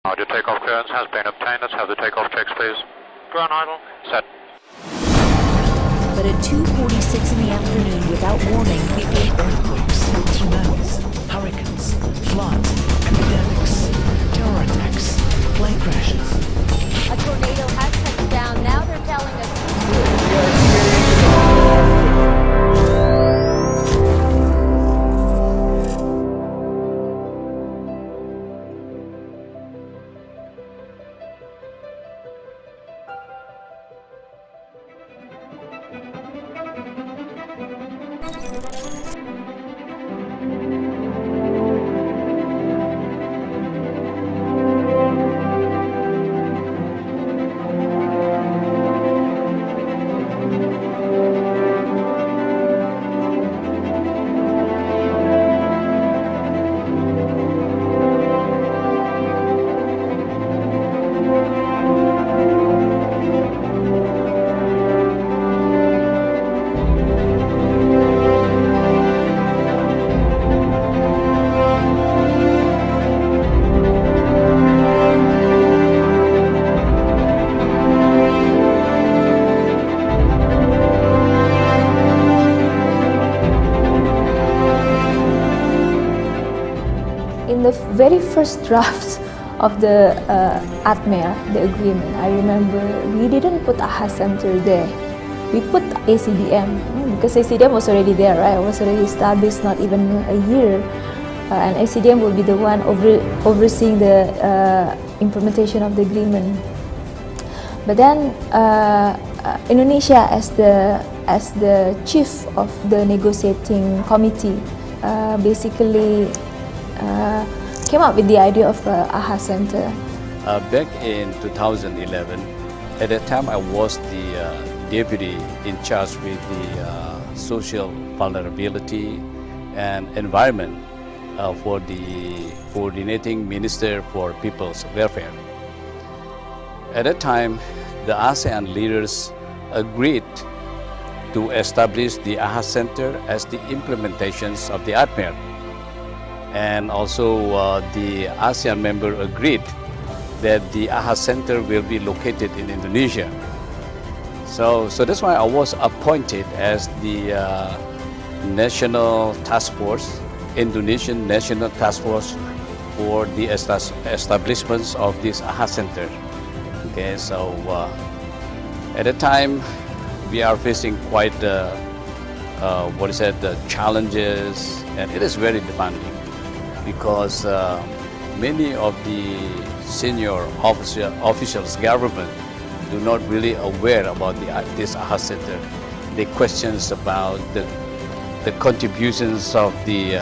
Roger, takeoff clearance has been obtained. Let's have the takeoff checks, please. Ground idle. Set. But at 2:46 in the afternoon, without warning, began Earthquakes, tsunamis, hurricanes, floods, epidemics, terror attacks, plane crashes. A tornado has touched down. Now they're telling us. In the very first draft of the ATMER, the agreement, I remember we didn't put AHA Center there. We put ACDM because ACDM was already there, right? It was already established, not even a year. And ACDM will be the one overseeing the implementation of the agreement. But then Indonesia, as the chief of the negotiating committee, basically came up with the idea of AHA Center. Back in 2011, at that time I was the deputy in charge with the social vulnerability and environment for the coordinating minister for people's welfare. At that time, the ASEAN leaders agreed to establish the AHA Center as the implementations of the ATMER. And also the ASEAN member agreed that the AHA Center will be located in Indonesia. So that's why I was appointed as the National Task Force, Indonesian National Task Force for the establishment of this AHA Center. Okay, so at the time we are facing quite the challenges, and it is very demanding, because many of the senior officials, government, do not really aware about this AHA Center. They questions about the contributions of the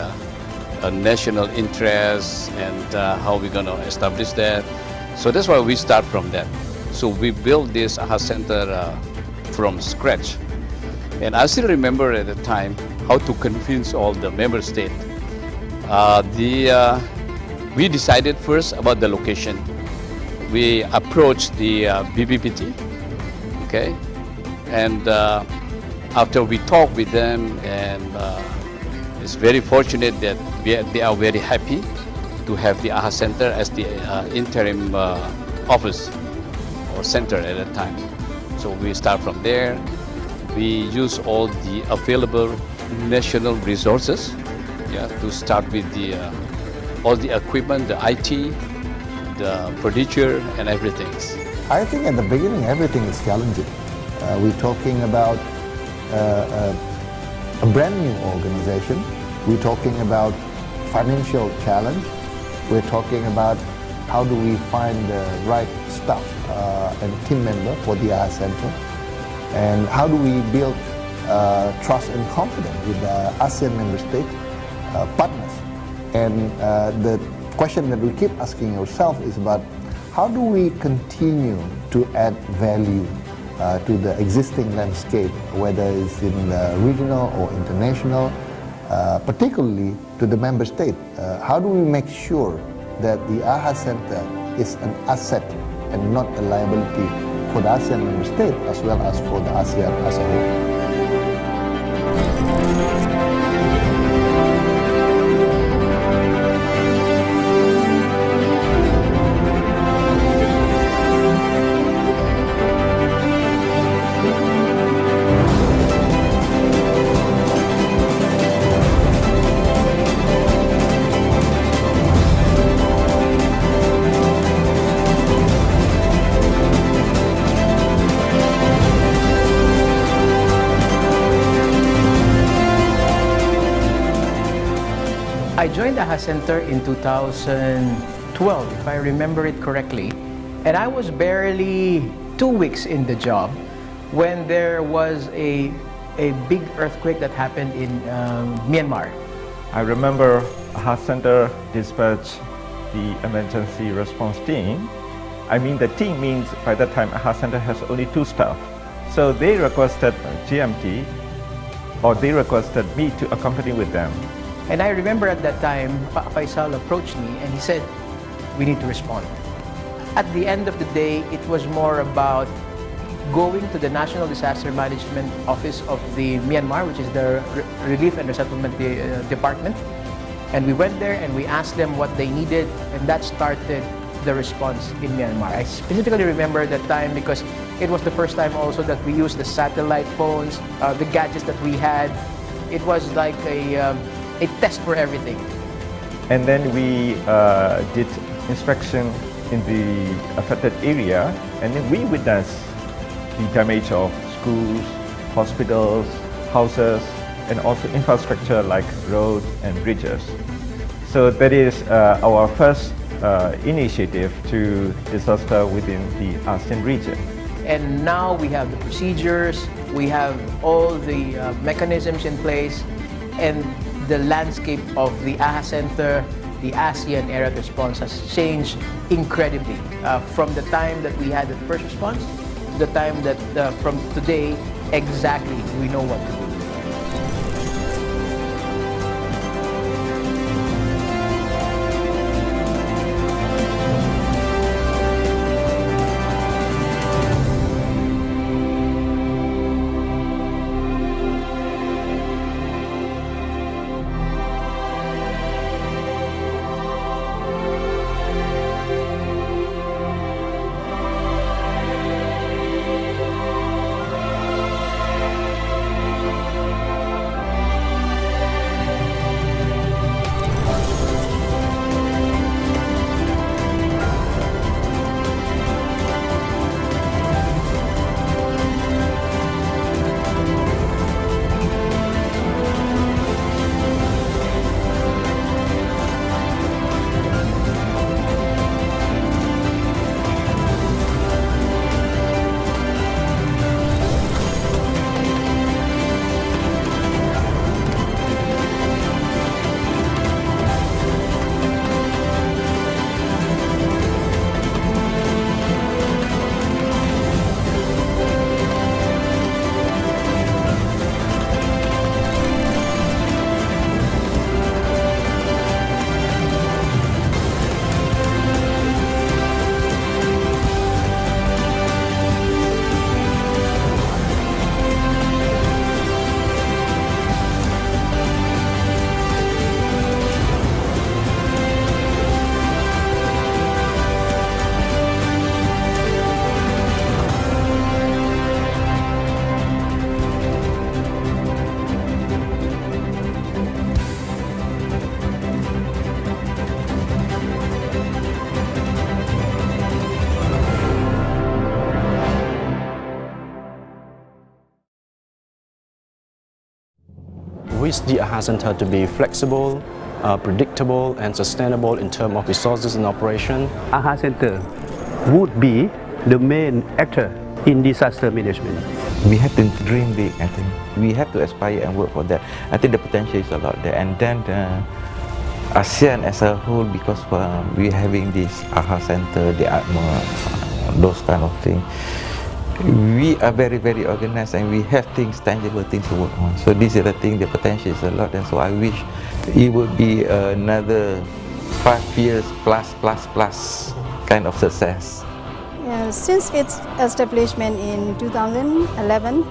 national interests and how we're going to establish that. So that's why we start from that. So we built this AHA Center from scratch. And I still remember at the time how to convince all the member states. We decided first about the location. We approached the BPPT, okay, and after we talked with them, and it's very fortunate that they are very happy to have the AHA Center as the interim office or center at that time. So we start from there. We use all the available national resources, yeah, to start with the all the equipment, the IT, the furniture, and everything. I think at the beginning everything is challenging. We're talking about a brand new organization. We're talking about financial challenge. We're talking about how do we find the right staff and team member for the AHA Center, and how do we build trust and confidence with the ASEAN member state partners. And the question that we keep asking ourselves is about how do we continue to add value to the existing landscape, whether it's in regional or international, particularly to the member state. How do we make sure that the AHA Center is an asset and not a liability for the ASEAN member state as well as for the ASEAN as a whole? joined the AHA Center in 2012, if I remember it correctly, and I was barely 2 weeks in the job when there was a big earthquake that happened in Myanmar. I remember AHA Center dispatched the emergency response team. I mean, the team means by that time AHA Center has only 2 staff. So they requested GMT, or they requested me to accompany with them. And I remember at that time, Faisal approached me and he said, we need to respond. At the end of the day, it was more about going to the National Disaster Management Office of the Myanmar, which is the Relief and Resettlement Department. And we went there and we asked them what they needed, and that started the response in Myanmar. I specifically remember that time because it was the first time also that we used the satellite phones, the gadgets that we had. It was like a test for everything. And then we did inspection in the affected area, and then we witnessed the damage of schools, hospitals, houses, and also infrastructure like roads and bridges. So that is our first initiative to disaster within the ASEAN region. And now we have the procedures, we have all the mechanisms in place, and the landscape of the AHA Center, the ASEAN Area of Response has changed incredibly. From the time that we had the first response to the time that from today, exactly, we know what to do. We wish the AHA Center to be flexible, predictable and sustainable in terms of resources and operation. AHA Center would be the main actor in disaster management. We have to dream big, I think. We have to aspire and work for that. I think the potential is a lot there. And then ASEAN as a whole, because we're having this AHA Center, the ATMA, those kind of things. We are very, very organized and we have things, tangible things to work on. So this is the thing, the potential is a lot, and so I wish it would be another 5 years plus kind of success. Since its establishment in 2011,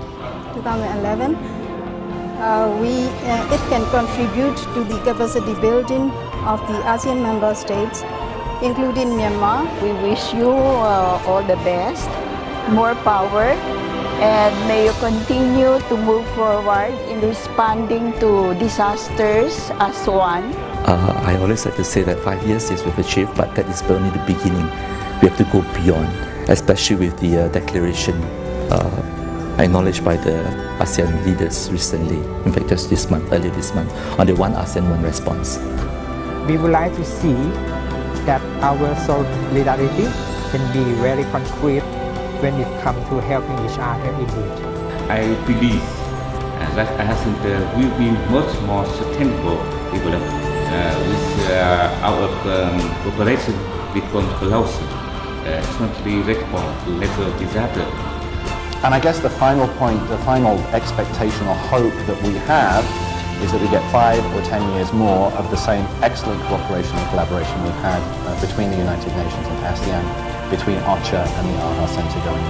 it can contribute to the capacity building of the ASEAN member states, including Myanmar. We wish you all the best, more power, and may you continue to move forward in responding to disasters as one. I always like to say that 5 years is we've achieved, but that is only the beginning. We have to go beyond, especially with the declaration acknowledged by the ASEAN leaders recently, in fact just this month, earlier this month, on the One ASEAN One response. We would like to see that our solidarity can be very concrete when it comes to helping each other in need. I believe that AHA Center will be much more sustainable development with our cooperation between close swiftly respond to natural disaster. And I guess the final point, the final expectation or hope that we have is that we get 5 or 10 years more of the same excellent cooperation and collaboration we've had between the United Nations and ASEAN, between OCHA and the AHA Center going